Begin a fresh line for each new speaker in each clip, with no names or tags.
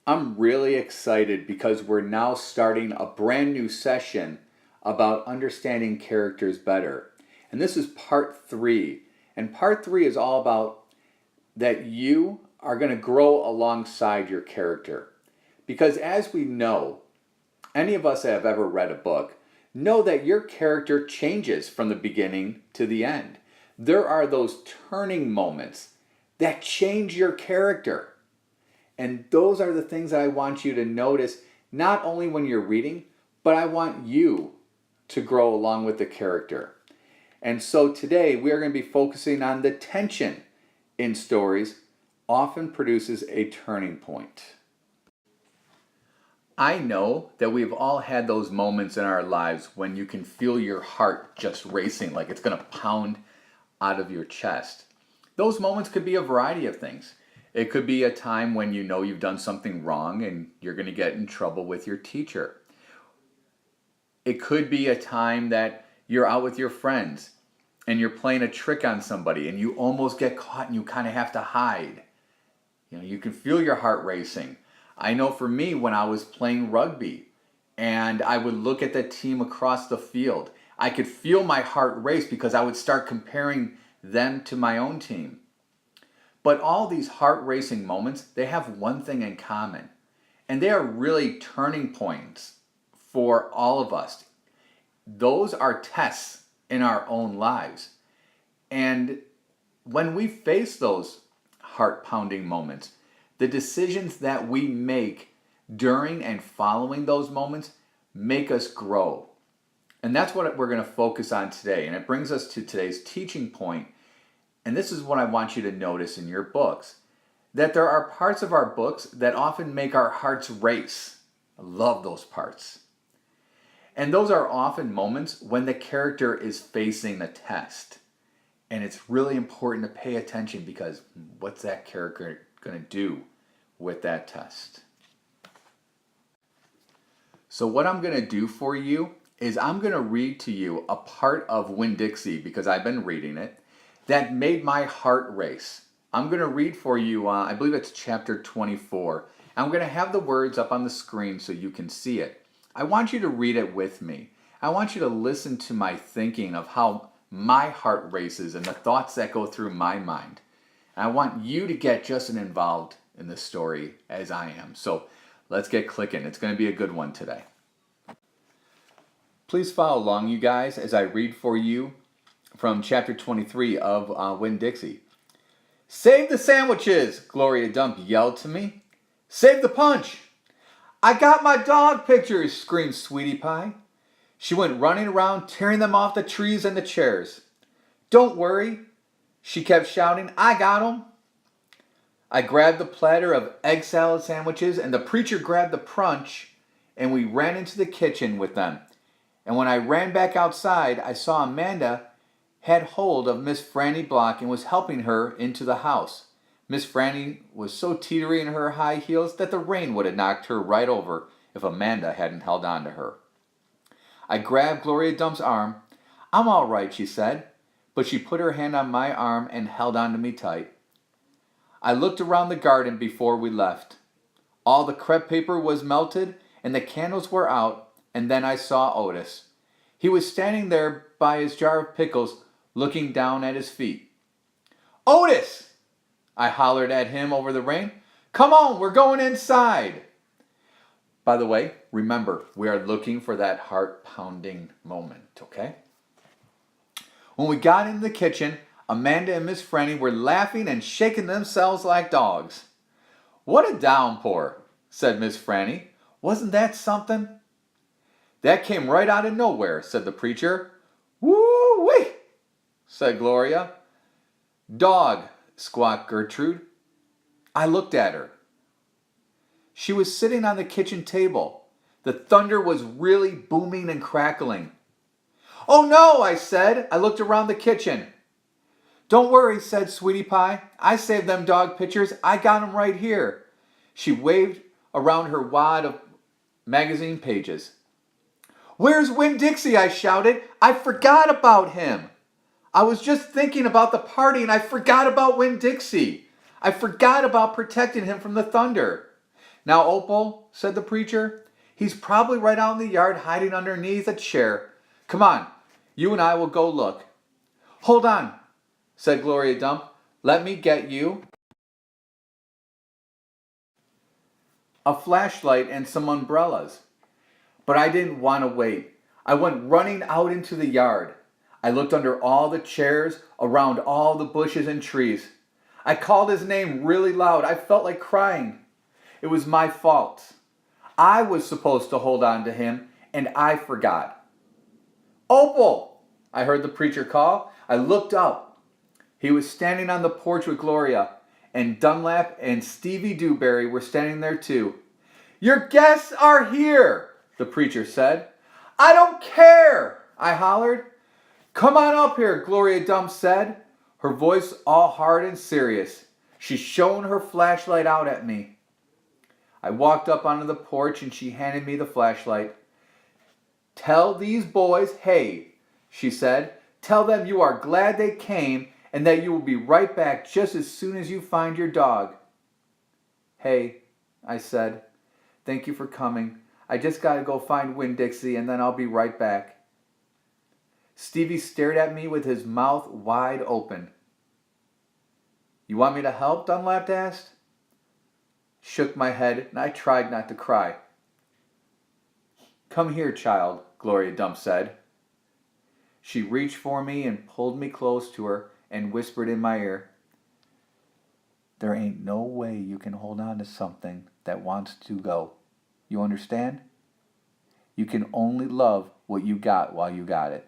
I'm really excited because we're now starting a brand new session about understanding characters better. And this is part three. And part three is all about that you are going to grow alongside your character. Because as we know, any of us that have ever read a book know that your character changes from the beginning to the end. There are those turning moments that change your character. And those are the things that I want you to notice, not only when you're reading, but I want you to grow along with the character. And so today we are going to be focusing on the tension in stories often produces a turning point. I know that we've all had those moments in our lives when you can feel your heart just racing, like it's going to pound out of your chest. Those moments could be a variety of things. It could be a time when you know you've done something wrong and you're going to get in trouble with your teacher. It could be a time that you're out with your friends and you're playing a trick on somebody and you almost get caught and you kind of have to hide. You can feel your heart racing. I know for me, when I was playing rugby and I would look at the team across the field, I could feel my heart race because I would start comparing them to my own team. But all these heart-racing moments, they have one thing in common. And they are really turning points for all of us. Those are tests in our own lives. And when we face those heart-pounding moments, the decisions that we make during and following those moments make us grow. And that's what we're going to focus on today. And it brings us to today's teaching point. And this is what I want you to notice in your books, that there are parts of our books that often make our hearts race. I love those parts. And those are often moments when the character is facing the test. And it's really important to pay attention because what's that character going to do with that test? So what I'm going to do for you is I'm going to read to you a part of Winn-Dixie, because I've been reading it, that made my heart race. I'm going to read for you, I believe it's chapter 24. I'm going to have the words up on the screen so you can see it. I want you to read it with me. I want you to listen to my thinking of how my heart races and the thoughts that go through my mind. And I want you to get just as involved in this story as I am. So let's get clicking. It's going to be a good one today. Please follow along, you guys, as I read for you from chapter 23 of Winn-Dixie. "Save the sandwiches," Gloria Dump yelled to me. "Save the punch." "I got my dog pictures," screamed Sweetie Pie. She went running around, tearing them off the trees and the chairs. "Don't worry," she kept shouting. "I got 'em." I grabbed the platter of egg salad sandwiches and the preacher grabbed the punch, and we ran into the kitchen with them. And when I ran back outside, I saw Amanda had hold of Miss Franny Block and was helping her into the house. Miss Franny was so teetery in her high heels that the rain would have knocked her right over if Amanda hadn't held on to her. I grabbed Gloria Dump's arm. "I'm all right," she said, but she put her hand on my arm and held on to me tight. I looked around the garden before we left. All the crepe paper was melted and the candles were out, and then I saw Otis. He was standing there by his jar of pickles, looking down at his feet. "Otis!" I hollered at him over the rain. "Come on, we're going inside." By the way, remember, we are looking for that heart-pounding moment, okay? When we got into the kitchen, Amanda and Miss Franny were laughing and shaking themselves like dogs. "What a downpour," said Miss Franny. "Wasn't that something?" "That came right out of nowhere," said the preacher. "Woo-wee," said Gloria. "Dog," squawked Gertrude. I looked at her. She was sitting on the kitchen table. The thunder was really booming and crackling. "Oh no," I said. I looked around the kitchen. "Don't worry," said Sweetie Pie. "I saved them dog pictures. I got them right here." She waved around her wad of magazine pages. "Where's Winn-Dixie?" I shouted. "I forgot about him. I was just thinking about the party and I forgot about Winn-Dixie. I forgot about protecting him from the thunder." Now, Opal, said the preacher, he's probably right out in the yard hiding underneath a chair. Come on, you and I will go look. Hold on, said Gloria Dump. Let me get you a flashlight and some umbrellas. But I didn't want to wait. I went running out into the yard. I looked under all the chairs, around all the bushes and trees. I called his name really loud. I felt like crying. It was my fault. I was supposed to hold on to him, and I forgot. Opal! I heard the preacher call. I looked up. He was standing on the porch with Gloria, and Dunlap and Stevie Dewberry were standing there too. Your guests are here, the preacher said. I don't care, I hollered. Come on up here, Gloria Dump said, her voice all hard and serious. She shone her flashlight out at me. I walked up onto the porch and she handed me the flashlight. Tell these boys, hey, she said. Tell them you are glad they came and that you will be right back just as soon as you find your dog. Hey, I said. Thank you for coming. I just got to go find Winn-Dixie and then I'll be right back. Stevie stared at me with his mouth wide open. You want me to help? Dunlap asked. Shook my head and I tried not to cry. Come here, child, Gloria Dump said. She reached for me and pulled me close to her and whispered in my ear, there ain't no way you can hold on to something that wants to go. You understand? You can only love what you got while you got it.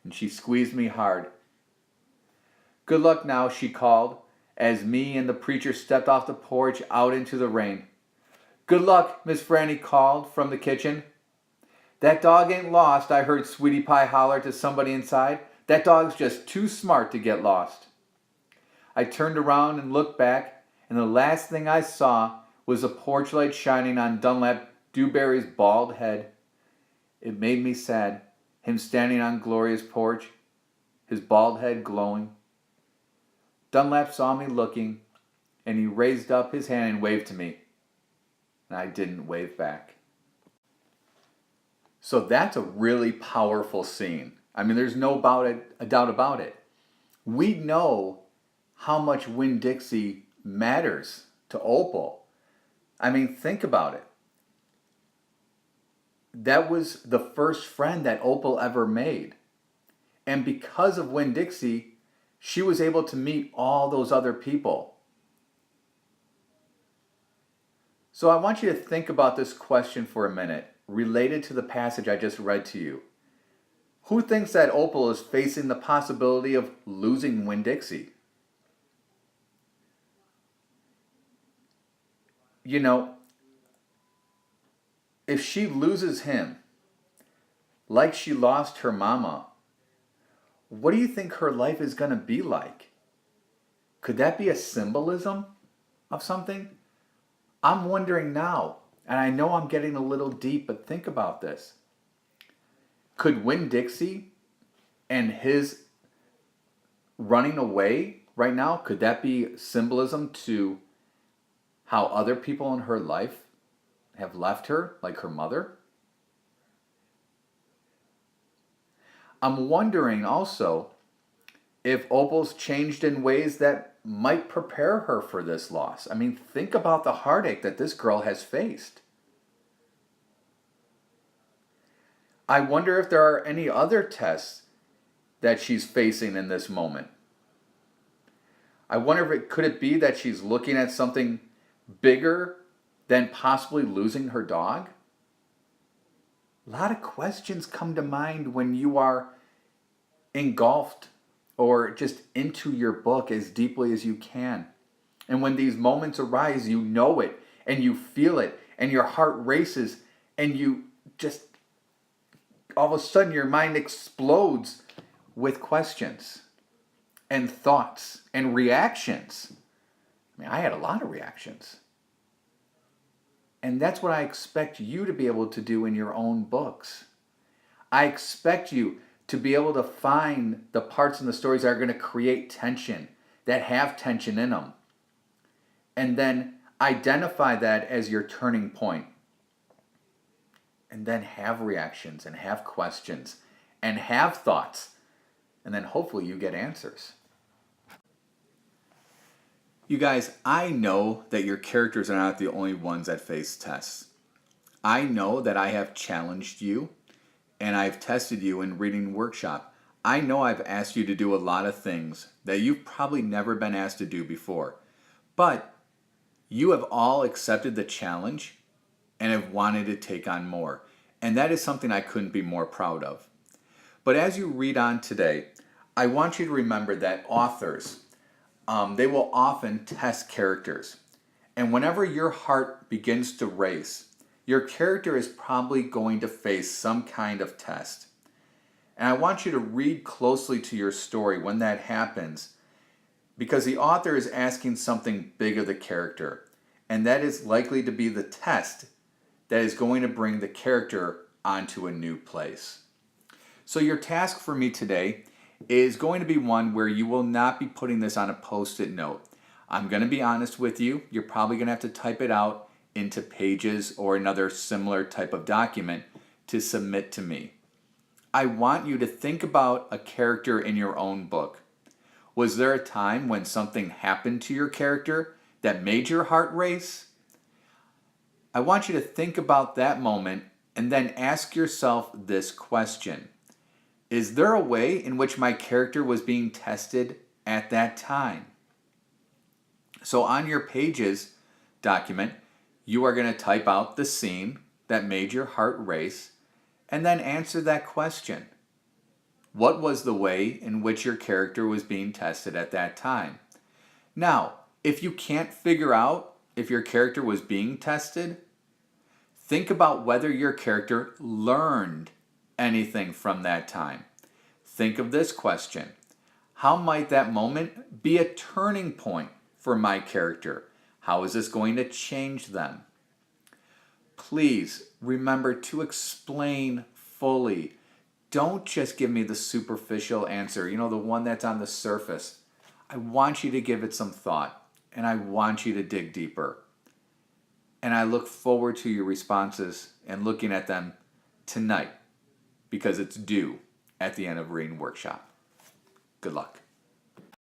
And she squeezed me hard. Good luck now, she called, as me and the preacher stepped off the porch out into the rain. Good luck, Miss Franny called from the kitchen. That dog ain't lost, I heard Sweetie Pie holler to somebody inside. That dog's just too smart to get lost. I turned around and looked back, and the last thing I saw was a porch light shining on Dunlap Dewberry's bald head. It made me sad, him standing on Gloria's porch, his bald head glowing. Dunlap saw me looking, and he raised up his hand and waved to me. And I didn't wave back. So that's a really powerful scene. I mean, there's no doubt about it. We know how much Winn-Dixie matters to Opal. I mean, think about it. That was the first friend that Opal ever made. And because of Winn-Dixie, she was able to meet all those other people. So I want you to think about this question for a minute, related to the passage I just read to you. Who thinks that Opal is facing the possibility of losing Winn-Dixie? You know, if she loses him, like she lost her mama, what do you think her life is going to be like? Could that be a symbolism of something? I'm wondering now, and I know I'm getting a little deep, but think about this. Could Winn-Dixie and his running away right now, could that be symbolism to how other people in her life have left her, like her mother? I'm wondering also if Opal's changed in ways that might prepare her for this loss. I mean, think about the heartache that this girl has faced. I wonder if there are any other tests that she's facing in this moment. I wonder if could it be that she's looking at something bigger than possibly losing her dog? A lot of questions come to mind when you are engulfed or just into your book as deeply as you can. And when these moments arise, you know it and you feel it and your heart races and you just, all of a sudden your mind explodes with questions and thoughts and reactions. I mean, I had a lot of reactions. And that's what I expect you to be able to do in your own books. I expect you to be able to find the parts in the stories that are going to create tension, that have tension in them. And then Identify that as your turning point. And then have reactions and have questions and have thoughts. And then hopefully you get answers. You guys, I know that your characters are not the only ones that face tests. I know that I have challenged you and I've tested you in reading workshop. I know I've asked you to do a lot of things that you've probably never been asked to do before. But you have all accepted the challenge and have wanted to take on more. And that is something I couldn't be more proud of. But as you read on today, I want you to remember that authors, they will often test characters. And whenever your heart begins to race, your character is probably going to face some kind of test. And I want you to read closely to your story when that happens, because the author is asking something big of the character, and that is likely to be the test that is going to bring the character onto a new place. So your task for me today is going to be one where you will not be putting this on a post-it note. I'm going to be honest with you, you're probably going to have to type it out into Pages or another similar type of document to submit to me. I want you to think about a character in your own book. Was there a time when something happened to your character that made your heart race? I want you to think about that moment and then ask yourself this question. Is there a way in which my character was being tested at that time? So on your Pages document, you are going to type out the scene that made your heart race and then answer that question. What was the way in which your character was being tested at that time? Now, if you can't figure out if your character was being tested, think about whether your character learned anything from that time. Think of this question. How might that moment be a turning point for my character? How is this going to change them? Please remember to explain fully. Don't just give me the superficial answer, the one that's on the surface. I want you to give it some thought, and I want you to dig deeper. And I look forward to your responses and looking at them tonight, because it's due at the end of reading workshop. Good luck.